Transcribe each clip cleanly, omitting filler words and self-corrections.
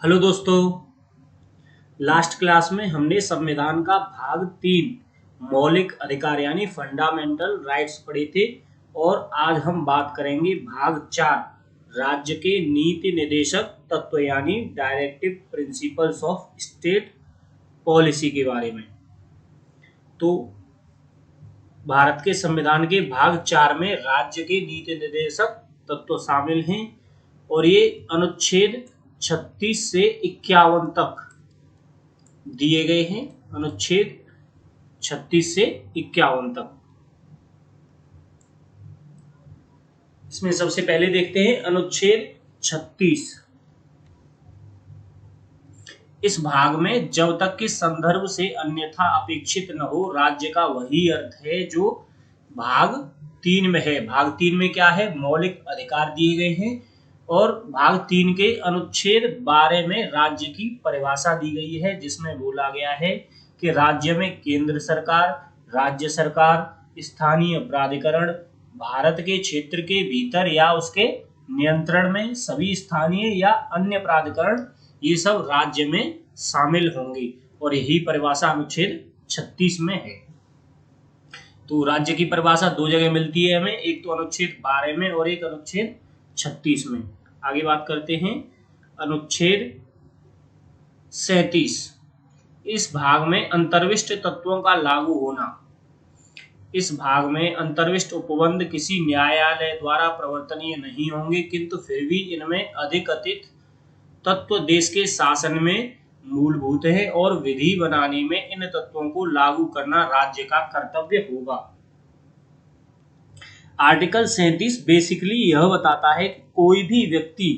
Hello दोस्तों। Last class में हमने संविधान का भाग 3 मौलिक अधिकार यानी फंडामेंटल राइट्स पढ़े थे और आज हम बात करेंगे भाग 4 राज्य के नीति निर्देशक तत्व यानी directive principles of state policy के बारे में। तो भारत के संविधान के भाग 4 में राज्य के नीति निर्देशक तत्व शामिल हैं और ये अनुच्छेद 36 से 51 तक दिए गए हैं। अनुच्छेद 36 से 51 तक। इसमें सबसे पहले देखते हैं अनुच्छेद 36। इस भाग में जब तक कि संदर्भ से अन्यथा अपेक्षित न हो राज्य का वही अर्थ है जो भाग 3 में है। भाग 3 में क्या है? मौलिक अधिकार दिए गए हैं और भाग 3 के अनुच्छेद 12 में राज्य की परिभाषा दी गई है जिसमें बोला गया है कि राज्य में केंद्र सरकार, राज्य सरकार, स्थानीय प्राधिकरण भारत के क्षेत्र के भीतर या उसके नियंत्रण में सभी स्थानीय या अन्य प्राधिकरण ये सब राज्य में शामिल होंगे और यही परिभाषा अनुच्छेद 36 में है। तो राज्य की परिभाषा दो जगह मिलती है हमें, एक तो अनुच्छेद 12 में और एक अनुच्छेद 36 में। आगे बात करते हैं अनुच्छेद 37। इस भाग में अंतर्विष्ट तत्वों का लागू होना। इस भाग में अंतर्विष्ट उपबंध किसी न्यायालय द्वारा प्रवर्तनीय नहीं होंगे किंतु फिर भी इनमें अधिकथित तत्व देश के शासन में मूलभूत है और विधि बनाने में इन तत्वों को लागू करना राज्य का कर्तव्य होगा। आर्टिकल 37 बेसिकली यह बताता है कि कोई भी व्यक्ति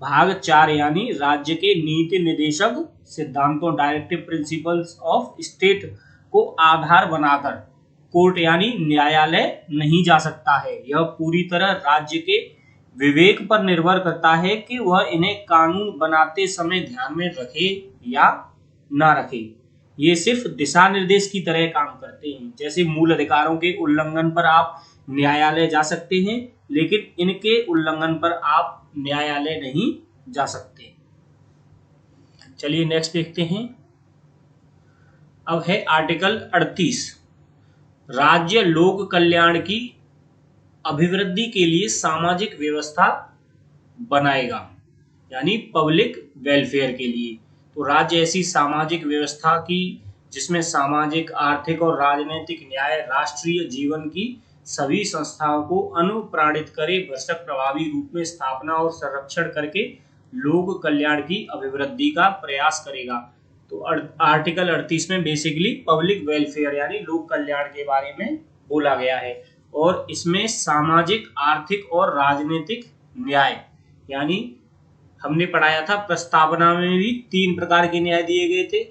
भाग 4 यानी राज्य के नीति निर्देशक सिद्धांतों डायरेक्टिव प्रिंसिपल्स ऑफ स्टेट को आधार बनाकर कोर्ट यानी न्यायालय नहीं जा सकता है। यह पूरी तरह राज्य के विवेक पर निर्भर करता है कि वह इन्हें कानून बनाते समय ध्यान में रखे या ना रखे। ये सिर्फ दिशा निर्देश की तरह काम करते हैं। जैसे मूल अधिकारों के उल्लंघन पर आप न्यायालय जा सकते हैं लेकिन इनके उल्लंघन पर आप न्यायालय नहीं जा सकते। चलिए नेक्स्ट देखते हैं। अब है आर्टिकल 38। राज्य लोक कल्याण की अभिवृद्धि के लिए सामाजिक व्यवस्था बनाएगा यानी पब्लिक वेलफेयर के लिए। तो राज्य ऐसी सामाजिक व्यवस्था की जिसमें सामाजिक, आर्थिक और राजनीतिक न्याय राष्ट्रीय जीवन की सभी संस्थाओं को अनुप्राणित करे, भ्रष्ट प्रभावी रूप में स्थापना और संरक्षण करके लोक कल्याण की अभिवृद्धि का प्रयास करेगा। तो आर्टिकल 38 में बेसिकली पब्लिक वेलफेयर यानी लोक कल्याण के बारे में बोला गया है और इसमें सामाजिक, आर्थिक और राजनीतिक न्याय यानी हमने पढ़ाया था प्रस्तावना में भी 3 प्रकार के न्याय दिए गए थे,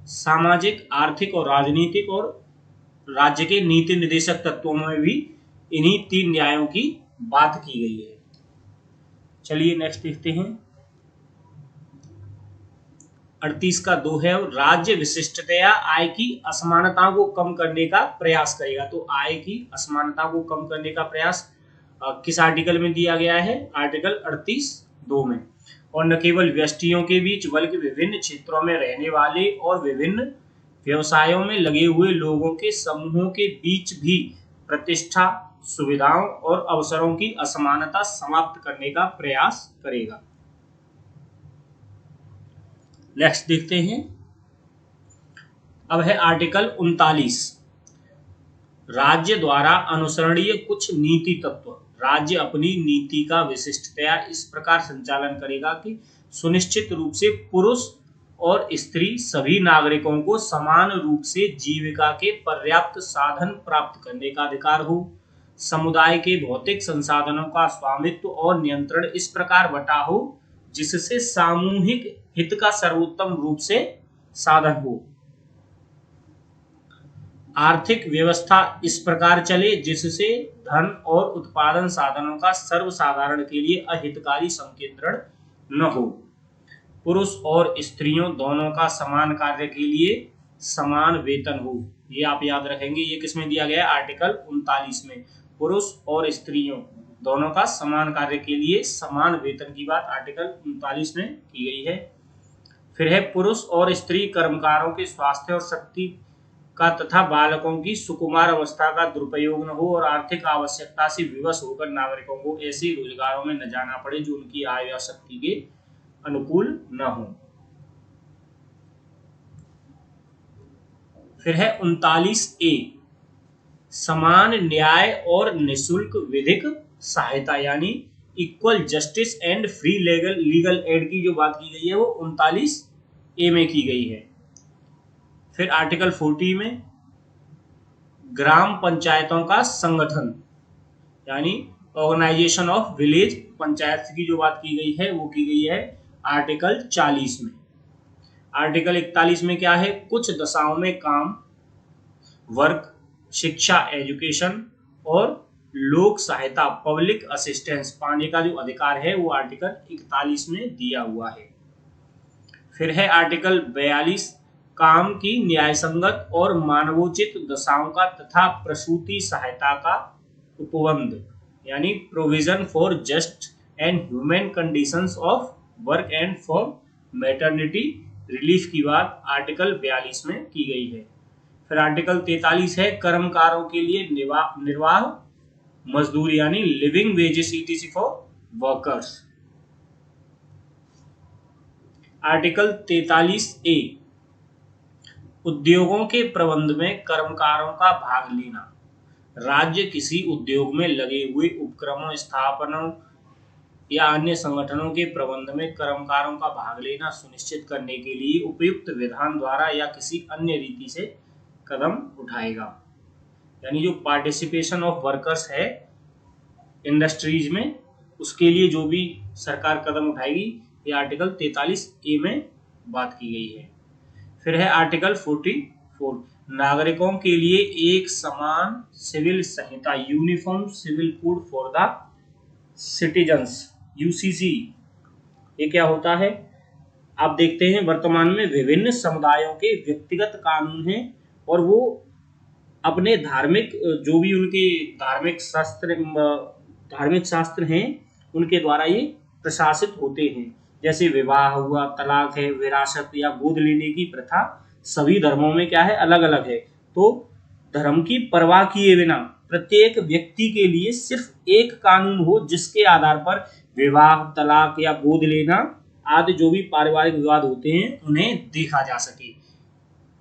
सामाजिक, आर्थिक और राजनीतिक, और राज्य के नीति निर्देशक तत्वों में भी इन्हीं 3 न्यायों की बात की गई है। चलिए नेक्स्ट देखते हैं। 38 का 2 है राज्य विशिष्टतया आय की असमानता को कम करने का प्रयास करेगा। तो आय की असमानता को कम करने का प्रयास किस आर्टिकल में दिया गया है? आर्टिकल 38(2) में। और न केवल व्यष्टियों के बीच बल्कि विभिन्न क्षेत्रों में रहने वाले और विभिन्न व्यवसायों में लगे हुए लोगों के समूहों के बीच भी प्रतिष्ठा, सुविधाओं और अवसरों की असमानता समाप्त करने का प्रयास करेगा। नेक्स्ट देखते हैं। अब है आर्टिकल 39। राज्य द्वारा अनुसरणीय कुछ नीति तत्व। राज्य अपनी नीति का विशिष्टतया इस प्रकार संचालन करेगा कि सुनिश्चित रूप से पुरुष और स्त्री सभी नागरिकों को समान रूप से जीविका के पर्याप्त साधन प्राप्त करने का अधिकार हो। समुदाय के भौतिक संसाधनों का स्वामित्व और नियंत्रण इस प्रकार बटा हो जिससे सामूहिक हित का सर्वोत्तम रूप से साधन हो। आर्थिक व्यवस्था इस प्रकार चले जिससे धन और उत्पादन साधनों का सर्वसाधारण के लिए अहितकारी संकेंद्रण न हो। पुरुष और स्त्रियों दोनों का समान कार्य के लिए समान वेतन हो। ये आप याद रखेंगे। ये किसमें दिया गया है? आर्टिकल 39 में। पुरुष और स्त्रियों दोनों का समान कार्य के लिए समान वेतन की बात आर्टिकल 39 में की गई है। फिर है पुरुष और स्त्री कर्मकारों के स्वास्थ्य और शक्ति का तथा बालकों की सुकुमार अवस्था का दुरुपयोग न हो और आर्थिक आवश्यकता से विवश होकर नागरिकों को ऐसे रोजगारों में न जाना पड़े जो उनकी आय या शक्ति के अनुकूल न हो। फिर है 39A, समान न्याय और निशुल्क विधिक सहायता यानी equal justice and free legal aid की जो बात की गई है वो 39A में की गई है। फिर आर्टिकल 40 में ग्राम पंचायतों का संगठन यानी ऑर्गेनाइजेशन ऑफ विलेज पंचायत की जो बात की गई है वो की गई है आर्टिकल 40 में। आर्टिकल 41 में क्या है, कुछ दशाओं में काम, वर्क, शिक्षा एजुकेशन और लोक सहायता पब्लिक असिस्टेंस पाने का जो अधिकार है वो आर्टिकल 41 में दिया हुआ है। फिर है आर्टिकल 42, काम की न्यायसंगत और मानवोचित दशाओं का तथा प्रसूति सहायता का उपबंध यानी provision for just and human conditions of work and for maternity relief की बात आर्टिकल 42 में की गई है। फिर आर्टिकल 43 है कर्मकारों के लिए निर्वाह मजदूरी यानी living wages etc for workers. Article 43A, उद्योगों के प्रबंध में कर्मकारों का भाग लेना। राज्य किसी उद्योग में लगे हुए उपक्रमों, स्थापनों या अन्य संगठनों के प्रबंध में कर्मकारों का भाग लेना सुनिश्चित करने के लिए उपयुक्त विधान द्वारा या किसी अन्य रीति से कदम उठाएगा। यानी जो पार्टिसिपेशन ऑफ वर्कर्स है इंडस्ट्रीज में, उसके लिए जो भी सरकार कदम उठाएगी ये आर्टिकल 43A में बात की गई है। फिर है आर्टिकल 44, नागरिकों के लिए एक समान सिविल संहिता uniform civil code for the citizens UCC. ये क्या होता है, आप देखते हैं वर्तमान में विभिन्न समुदायों के व्यक्तिगत कानून हैं और वो अपने धार्मिक जो भी उनके धार्मिक शास्त्र हैं उनके द्वारा ये प्रशासित होते हैं। जैसे विवाह हुआ, तलाक है, विरासत या गोद लेने की प्रथा सभी धर्मों में क्या है, अलग अलग है। तो धर्म की परवाह किए बिना प्रत्येक व्यक्ति के लिए सिर्फ एक कानून हो जिसके आधार पर विवाह, तलाक या गोद लेना आदि जो भी पारिवारिक विवाद होते हैं उन्हें देखा जा सके।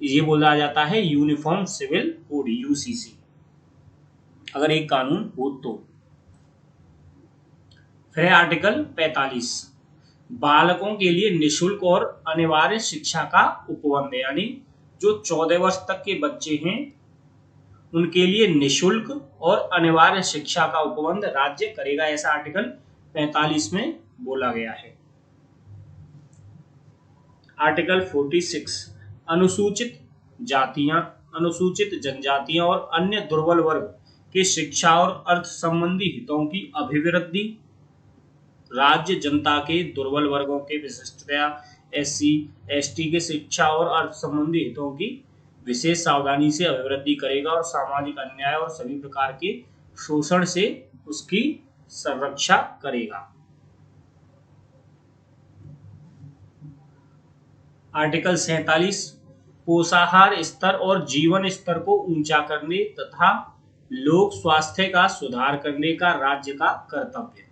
ये बोला जाता है यूनिफॉर्म सिविल कोड यूसीसी, अगर एक कानून हो तो। फिर आर्टिकल 45, बालकों के लिए निशुल्क और अनिवार्य शिक्षा का उपबंध यानी जो 14 वर्ष तक के बच्चे हैं उनके लिए निशुल्क और अनिवार्य शिक्षा का उपबंध राज्य करेगा, ऐसा आर्टिकल 45 में बोला गया है। आर्टिकल 46, अनुसूचित जातियां, अनुसूचित जनजातियां और अन्य दुर्बल वर्ग के शिक्षा और अर्थ संबंधी हितों की अभिवृद्धि। राज्य जनता के दुर्बल वर्गों के विशिष्टतया SC ST के शिक्षा और अर्थ संबंधी हितों की विशेष सावधानी से अभिवृद्धि करेगा और सामाजिक अन्याय और सभी प्रकार के शोषण से उसकी संरक्षा करेगा। आर्टिकल 47, पोषाहार स्तर और जीवन स्तर को ऊंचा करने तथा लोक स्वास्थ्य का सुधार करने का राज्य का कर्तव्य।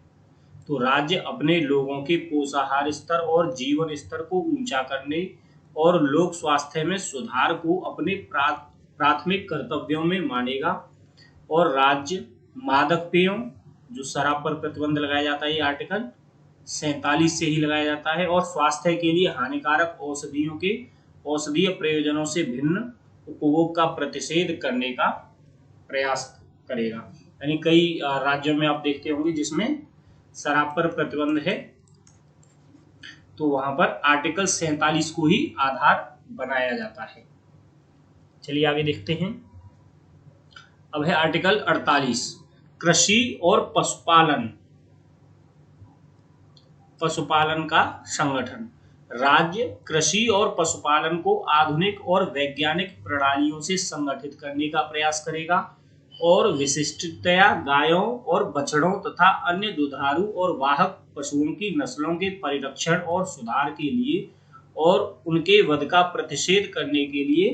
तो राज्य अपने लोगों के पोषाहार स्तर और जीवन स्तर को ऊंचा करने और लोक स्वास्थ्य में सुधार को अपने प्राथमिक कर्तव्यों में मानेगा। और राज्य मादक पेयों, जो शराब पर प्रतिबंध लगाया जाता है, ये आर्टिकल 47 से ही लगाया जाता है। और स्वास्थ्य के लिए हानिकारक औषधियों के औषधीय प्रयोजनों से भिन्न उपभोग का प्रतिषेध करने का प्रयास करेगा। यानी कई राज्यों में आप देखते होंगे जिसमें शराब पर प्रतिबंध है, तो वहां पर आर्टिकल 47 को ही आधार बनाया जाता है। चलिए आगे देखते हैं। अब है आर्टिकल 48, कृषि और पशुपालन का संगठन। राज्य कृषि और पशुपालन को आधुनिक और वैज्ञानिक प्रणालियों से संगठित करने का प्रयास करेगा और विशिष्टतया गायों और बछड़ों तथा अन्य दुधारू और वाहक पशुओं की नस्लों के परिरक्षण और सुधार के लिए और उनके वध का प्रतिषेध करने के लिए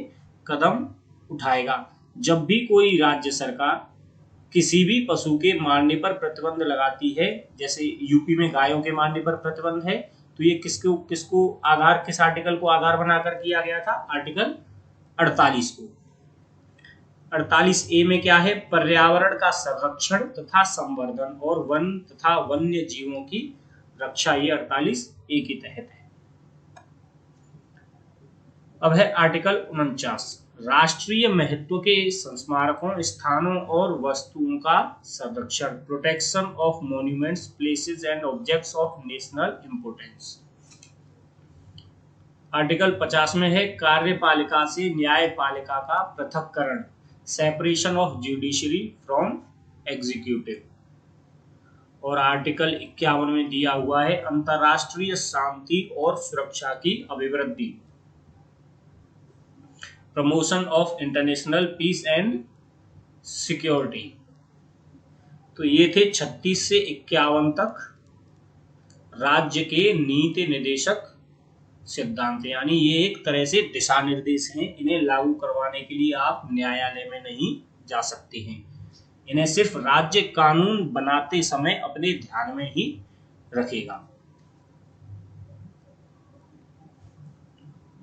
कदम उठाएगा। जब भी कोई राज्य सरकार किसी भी पशु के मारने पर प्रतिबंध लगाती है, जैसे यूपी में गायों के मारने पर प्रतिबंध है, तो ये किस आर्टिकल को आधार बनाकर किया गया था? आर्टिकल 48 को। 48A में क्या है? पर्यावरण का संरक्षण तथा संवर्धन और वन तथा वन्य जीवों की रक्षा, ये 48A के तहत है। अब है आर्टिकल 49, राष्ट्रीय महत्व के संस्मारकों, स्थानों और वस्तुओं का संरक्षण, protection of monuments, places and objects of national importance. Article 50 में है कार्यपालिका से न्यायपालिका का पृथक्करण, separation of judiciary from executive. और आर्टिकल 51 में दिया हुआ है अंतरराष्ट्रीय शांति और सुरक्षा की अभिवृद्धि, promotion of international peace and security. तो ये थे 36 से 51 तक राज्य के नीति निर्देशक सिद्धांत, यानी ये एक तरह से दिशा निर्देश हैं। इन्हें लागू करवाने के लिए आप न्यायालय में नहीं जा सकते हैं, इन्हें सिर्फ राज्य कानून बनाते समय अपने ध्यान में ही रखेगा।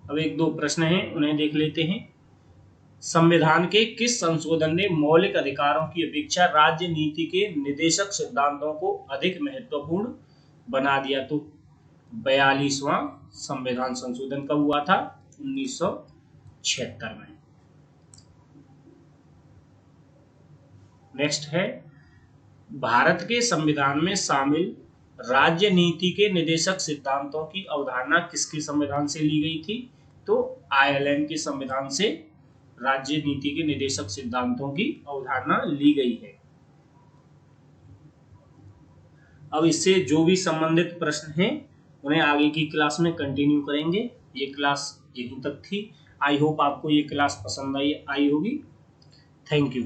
अब एक दो प्रश्न हैं, उन्हें देख लेते हैं। संविधान के किस संशोधन ने मौलिक अधिकारों की अपेक्षा राज्य नीति के निर्देशक सिद्धांतों को अधिक महत्वपूर्ण बना दिया? तो 42वां संविधान संशोधन कब हुआ था? 1976 में। नेक्स्ट है, भारत के संविधान में शामिल राज्य नीति के निर्देशक सिद्धांतों की अवधारणा किसके संविधान से ली गई थी? तो आयरलैंड के संविधान से राज्य नीति के निर्देशक सिद्धांतों की अवधारणा ली गई है। अब इससे जो भी संबंधित प्रश्न हैं उन्हें आगे की क्लास में कंटिन्यू करेंगे। ये क्लास यहीं तक थी। आई होप आपको ये क्लास पसंद आई होगी। Thank you.